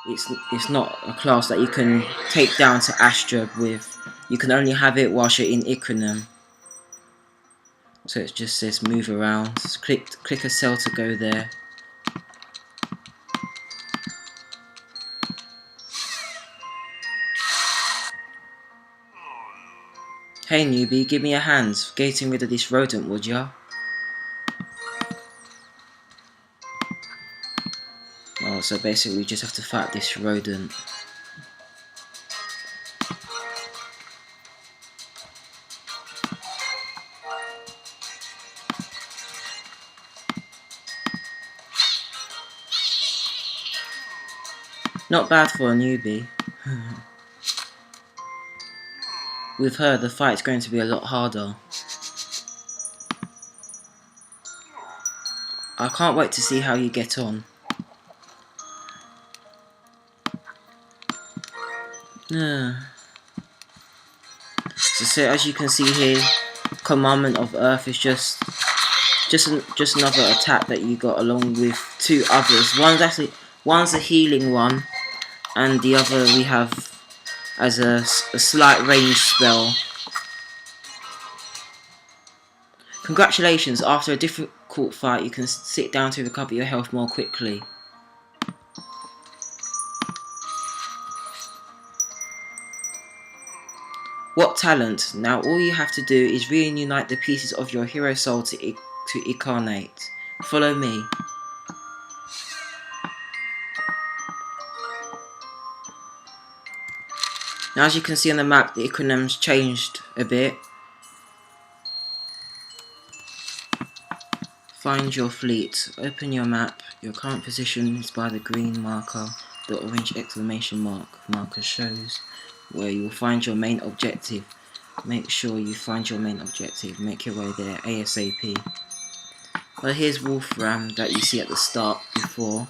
it's not a class that you can take down to Astra with. You can only have it whilst you're in Incarnam. So it just says move around. Just click a cell to go there. Hey newbie, give me a hand getting rid of this rodent, would ya? Oh, so basically we just have to fight this rodent. Not bad for a newbie. With her, the fight's going to be a lot harder. I can't wait to see how you get on. So as you can see here, Commandment of Earth is just another attack that you got along with two others. One's a healing one, and the other we have as a slight range spell. Congratulations, after a difficult fight you can sit down to recover your health more quickly. What talent? Now all you have to do is reunite the pieces of your hero soul to incarnate. Follow me. Now as you can see on the map, the Incarnam's changed a bit. Find your fleet. Open your map. Your current position is by the green marker. The orange exclamation marker shows where you will find your main objective. Make sure you find your main objective. Make your way there ASAP. Well, here's Wolfram that you see at the start before.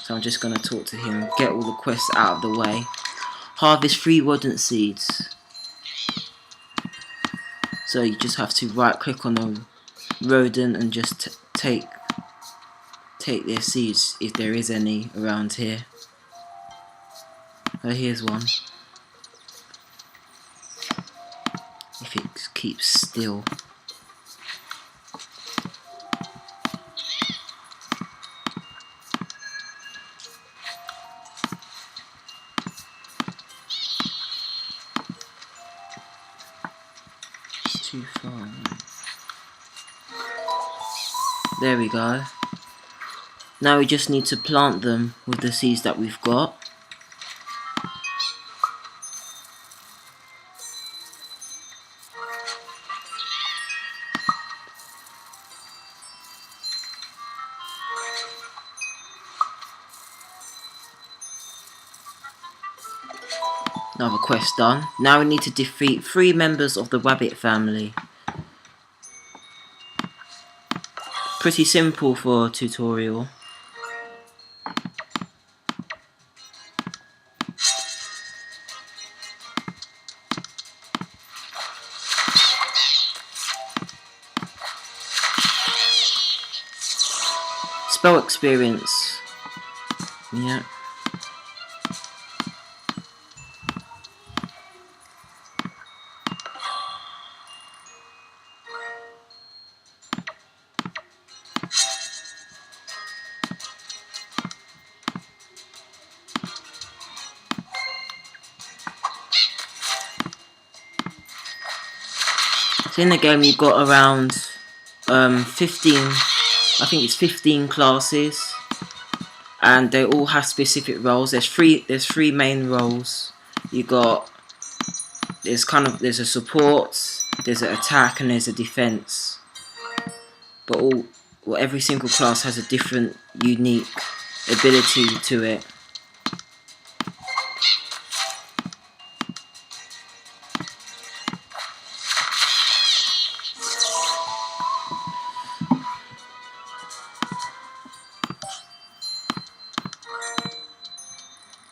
So I'm just going to talk to him, get all the quests out of the way. Harvest 3 rodent seeds. So you just have to right click on the rodent and just take their seeds if there is any around here. Oh, here's one. If it keeps still. Too far. There we go. Now we just need to plant them with the seeds that we've got. Another quest done. Now we need to defeat 3 members of the rabbit family. Pretty simple for a tutorial. Spell experience. Yeah. So in the game you've got around 15, I think it's 15 classes, and they all have specific roles. There's three main roles. There's a support, there's an attack, and there's a defense. But every single class has a different unique ability to it.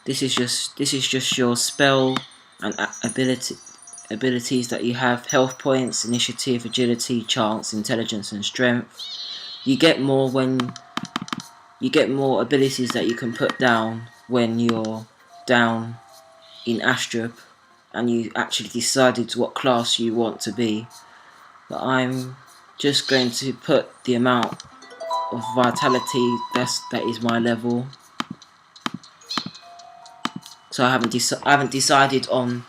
This is just your spell and abilities that you have: health points, initiative, agility, chance, intelligence, and strength. You get more when you get more abilities that you can put down when you're down in Astrup and you actually decided what class you want to be. But I'm just going to put the amount of vitality that is my level. So I haven't decided on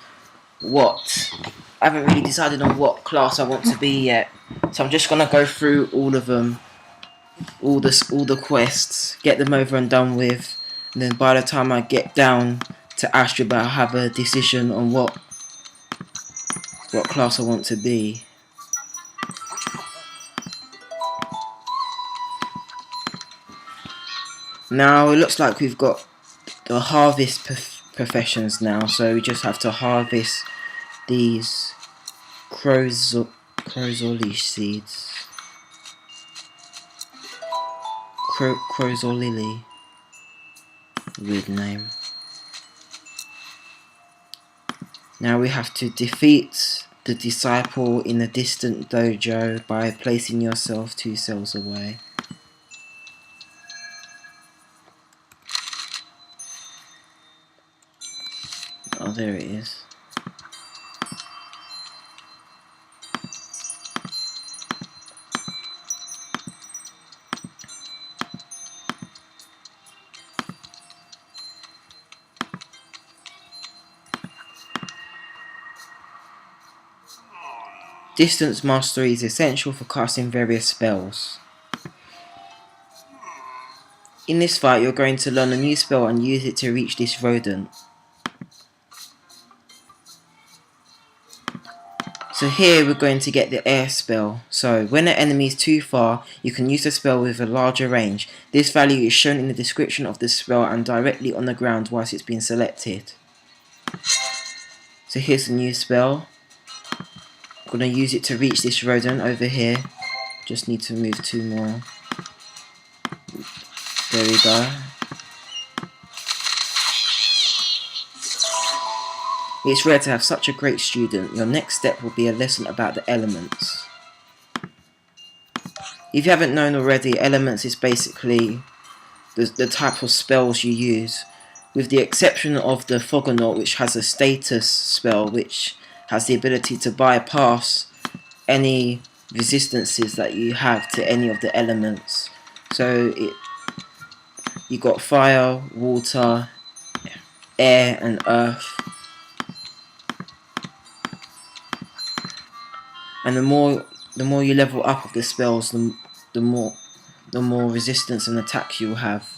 what I haven't really decided on what class I want to be yet. So I'm just gonna go through all of them, all the quests, get them over and done with, and then by the time I get down to Astrobot, I'll have a decision on what class I want to be. Now it looks like we've got the harvest professions now, so we just have to harvest these crozoli seeds. Crozolili. Weird name. Now we have to defeat the disciple in the distant dojo by placing yourself 2 cells away. Oh, there it is. Distance mastery is essential for casting various spells. In this fight, you're going to learn a new spell and use it to reach this rodent. So here we're going to get the air spell. So when an enemy is too far, you can use the spell with a larger range. This value is shown in the description of the spell and directly on the ground whilst it's being selected. So here's the new spell. I'm going to use it to reach this rodent over here. Just need to move 2 more. There we go. It's rare to have such a great student. Your next step will be a lesson about the elements. If you haven't known already, elements is basically the type of spells you use, with the exception of the Fogonaut, which has a status spell which has the ability to bypass any resistances that you have to any of the elements. So you got fire, water, air and earth. And the more you level up of the spells, the more resistance and attack you'll have.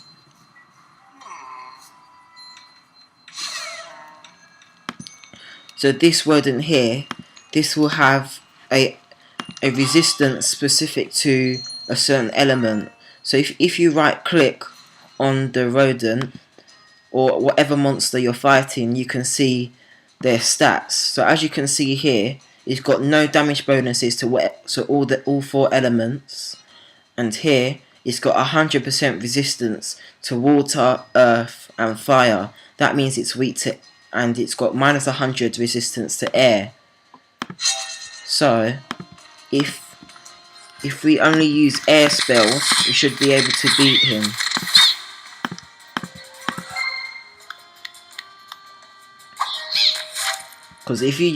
So this rodent here, this will have a resistance specific to a certain element. So if you right click on the rodent or whatever monster you're fighting, you can see their stats. So as you can see here, it's got no damage bonuses to all 4 elements, and here it's got 100% resistance to water, earth and fire. That means it's weak to, and it's got minus 100 resistance to air. So if we only use air spells, we should be able to beat him. Because if you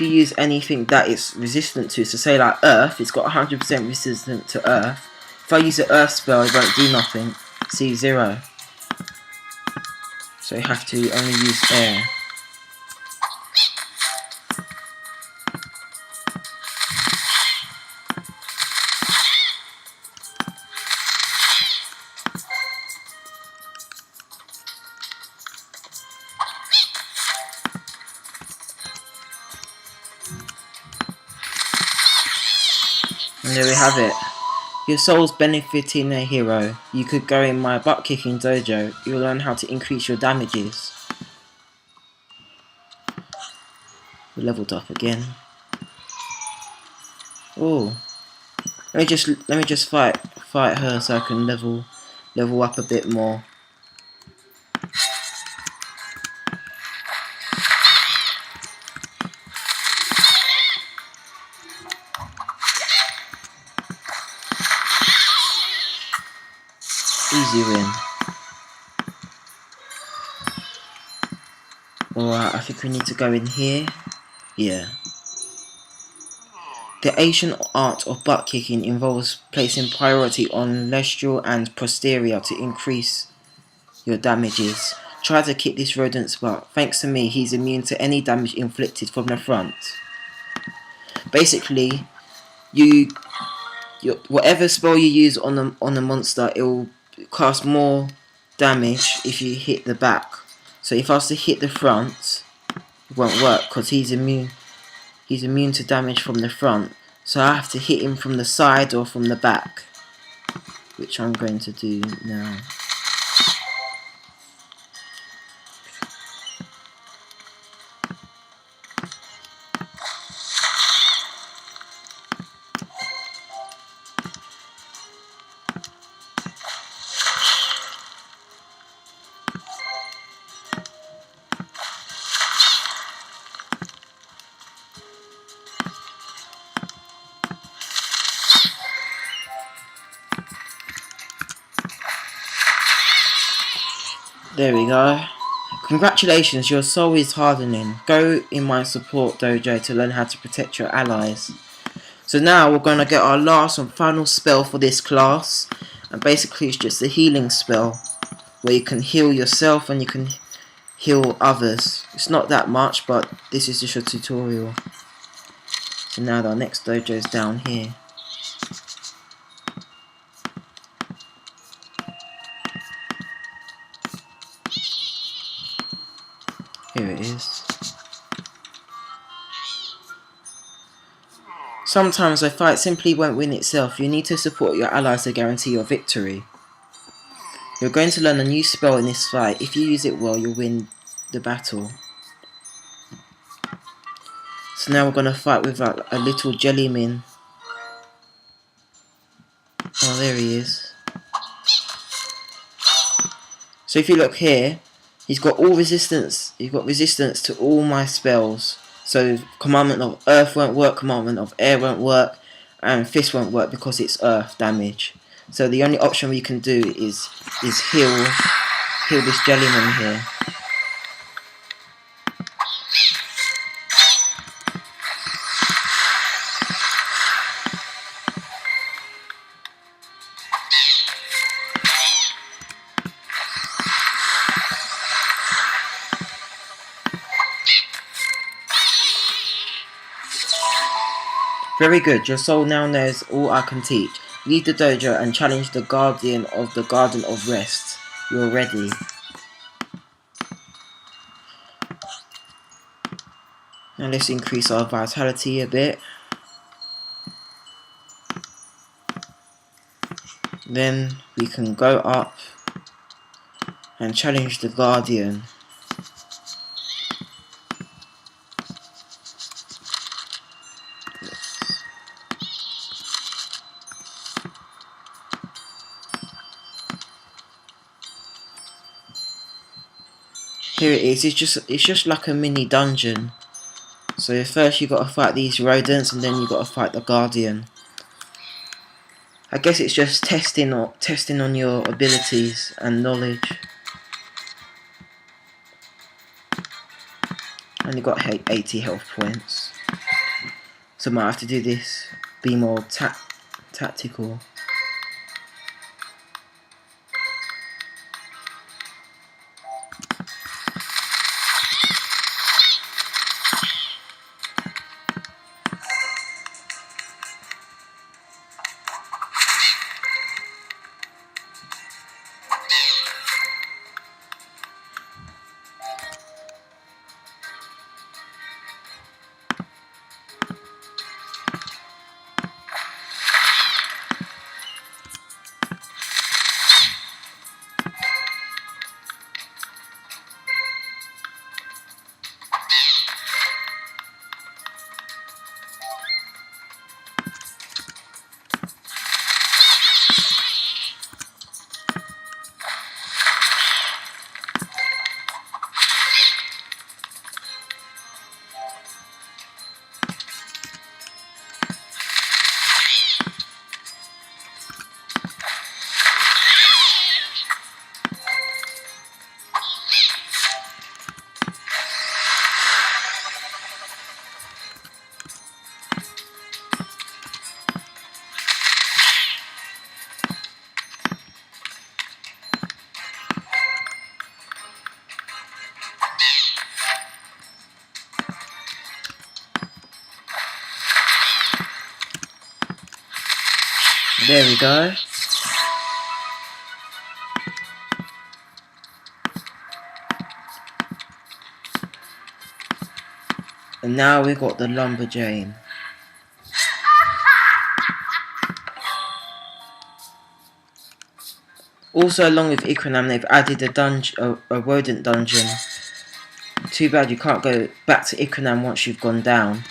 use anything that it's resistant to, so say like earth, it's got 100% resistant to earth. If I use an earth spell, it won't do nothing. See, 0. So you have to only use air. And there we have it. Your soul's benefiting a hero. You could go in my butt-kicking dojo. You'll learn how to increase your damages. We leveled up again. Oh, let me just fight her so I can level up a bit more. Easy win. Alright, I think we need to go in here. Yeah. The ancient art of butt kicking involves placing priority on lateral and posterior to increase your damages. Try to kick this rodent's butt. Thanks to me, he's immune to any damage inflicted from the front. Basically, whatever spell you use on the monster, it will cast more damage if you hit the back. So if I was to hit the front, it won't work because he's immune to damage from the front. So I have to hit him from the side or from the back, which I'm going to do now. There we go. Congratulations, your soul is hardening. Go in my support dojo to learn how to protect your allies. So now we're going to get our last and final spell for this class. And basically it's just a healing spell, where you can heal yourself and you can heal others. It's not that much, but this is just a tutorial. So now the next dojo is down here. Here it is. Sometimes a fight simply won't win itself. You need to support your allies to guarantee your victory. You're going to learn a new spell in this fight. If you use it well, you'll win the battle. So now we're going to fight with a little jellyman. Oh, there he is. So if you look here, he's got all resistance. He's got resistance to all my spells. So commandment of earth won't work, commandment of air won't work, and fist won't work because it's earth damage. So the only option we can do is heal this jellyman here. Very good, your soul now knows all I can teach. Leave the dojo and challenge the guardian of the Garden of Rest. You're ready. Now let's increase our vitality a bit. Then we can go up and challenge the guardian. Here it is. It's just like a mini dungeon. So first you got to fight these rodents, and then you got to fight the guardian. I guess it's just testing on your abilities and knowledge. Only got 80 health points, so might have to do this. Be more tactical. There we go. And now we've got the Lumberjane. Also, along with Incarnam, they've added a rodent dungeon. Too bad you can't go back to Incarnam once you've gone down.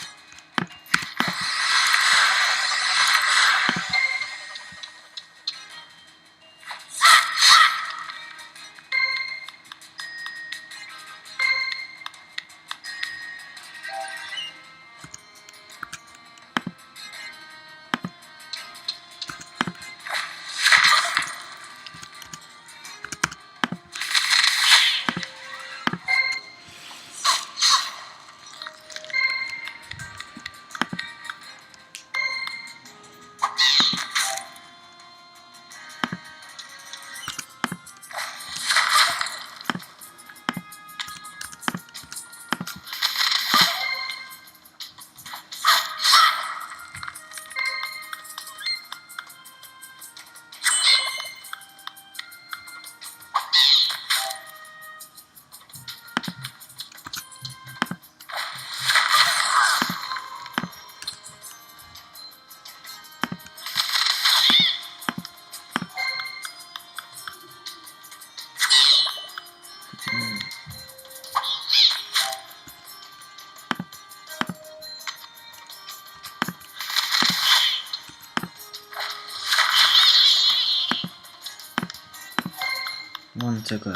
One to go.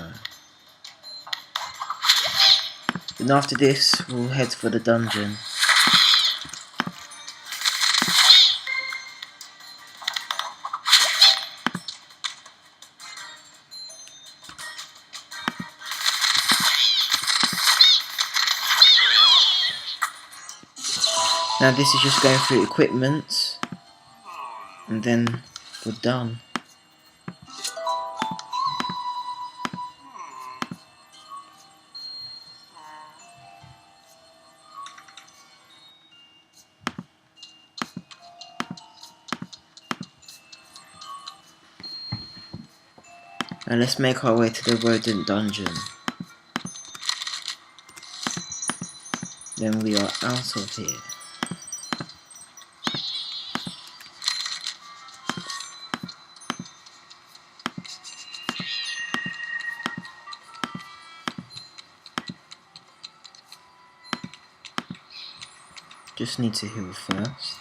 And after this, we'll head for the dungeon. Now this is just going through equipment, and then we're done. Now let's make our way to the rodent dungeon. Then we are out of here. Just need to heal first.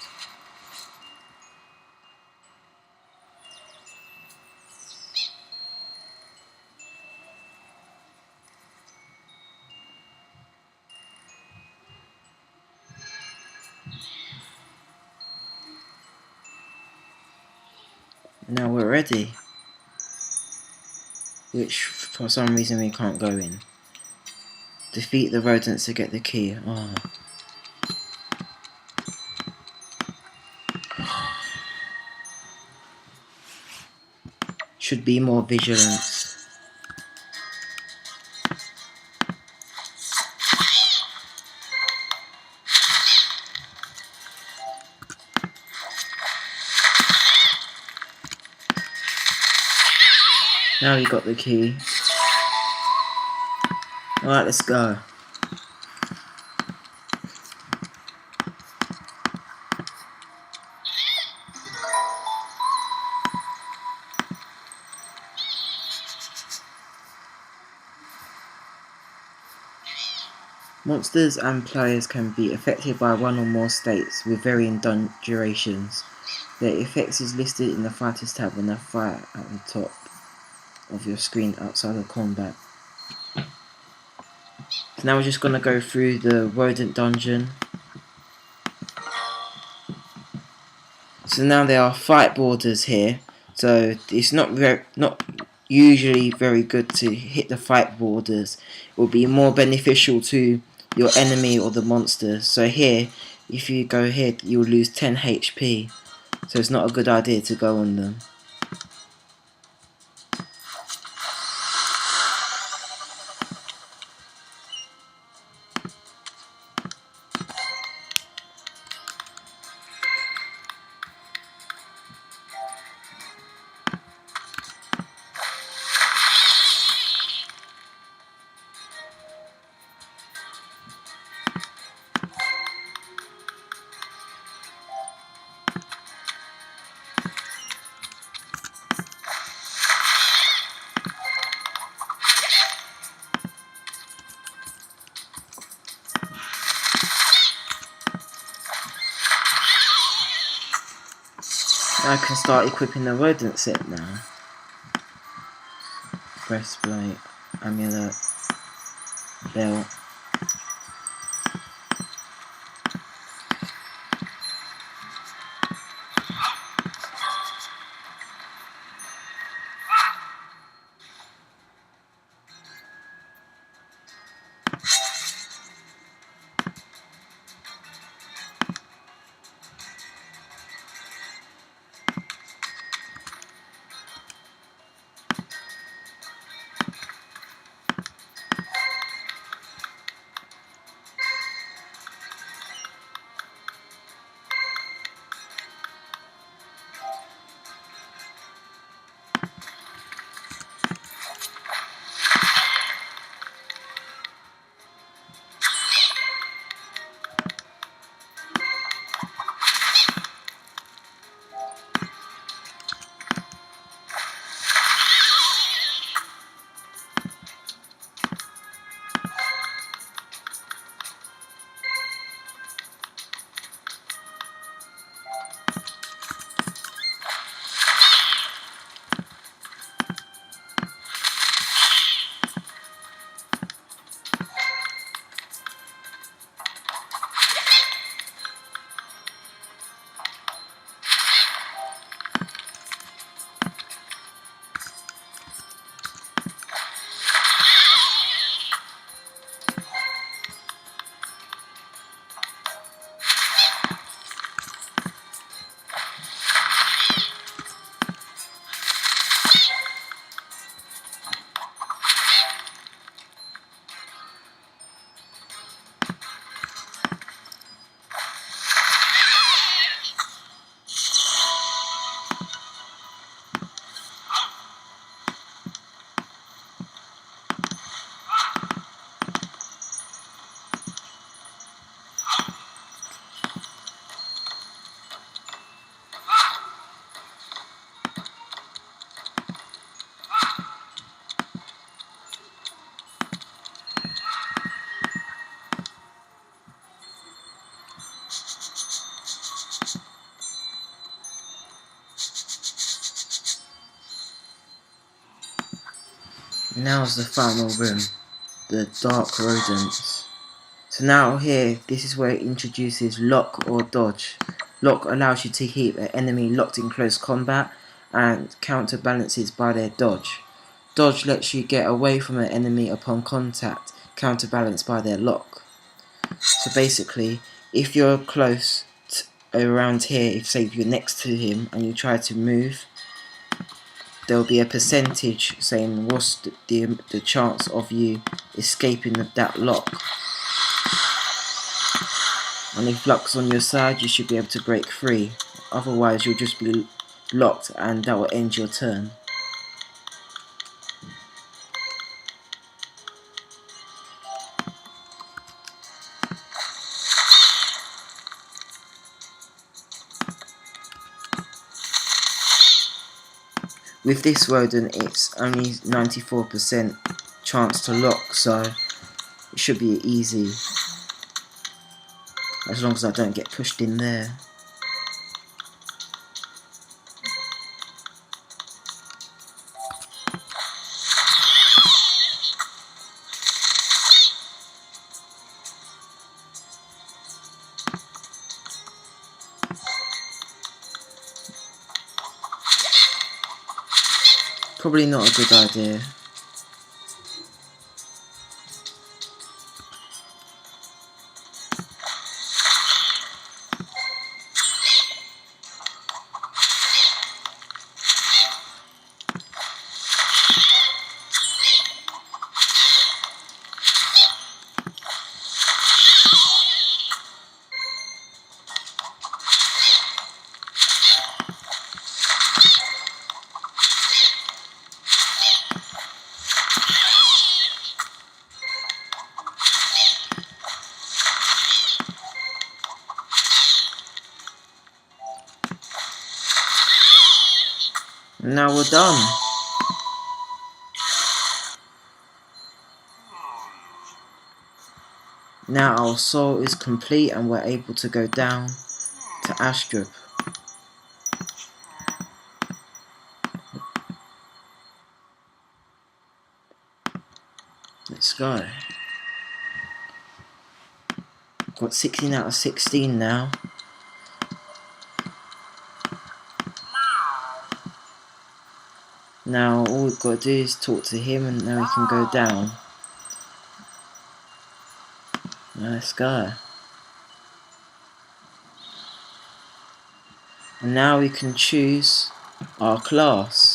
Now we're ready. Which for some reason we can't go in. Defeat the rodents to get the key. Oh. Should be more vigilance. Now we got the key. Alright, let's go. Monsters and players can be affected by one or more states with varying durations. Their effects is listed in the Fighters tab on the fight at the top of your screen outside of combat. So now we're just going to go through the rodent dungeon. So now there are fight borders here, so it's not usually very good to hit the fight borders. It will be more beneficial to your enemy or the monster. So here, if you go here, you'll lose 10 HP. So it's not a good idea to go on them. I can start equipping the rodent set now. Breastplate, amulet, belt. Now's the final room, the dark rodents. So now here, this is where it introduces lock or dodge. Lock allows you to keep an enemy locked in close combat and counterbalances by their dodge. Dodge lets you get away from an enemy upon contact, counterbalanced by their lock. So basically, if you're close around here, if say you're next to him and you try to move, there will be a percentage saying what's the chance of you escaping that lock. And if luck's on your side, you should be able to break free. Otherwise, you'll just be locked and that will end your turn. With this rodent, it's only 94% chance to lock, so it should be easy. As long as I don't get pushed in there. Probably not a good idea. Now we're done. Now our soul is complete and we're able to go down to Astrup. Let's go. Got 16 out of 16 now. Now all we've got to do is talk to him and now we can go down. Let's go. And now we can choose our class.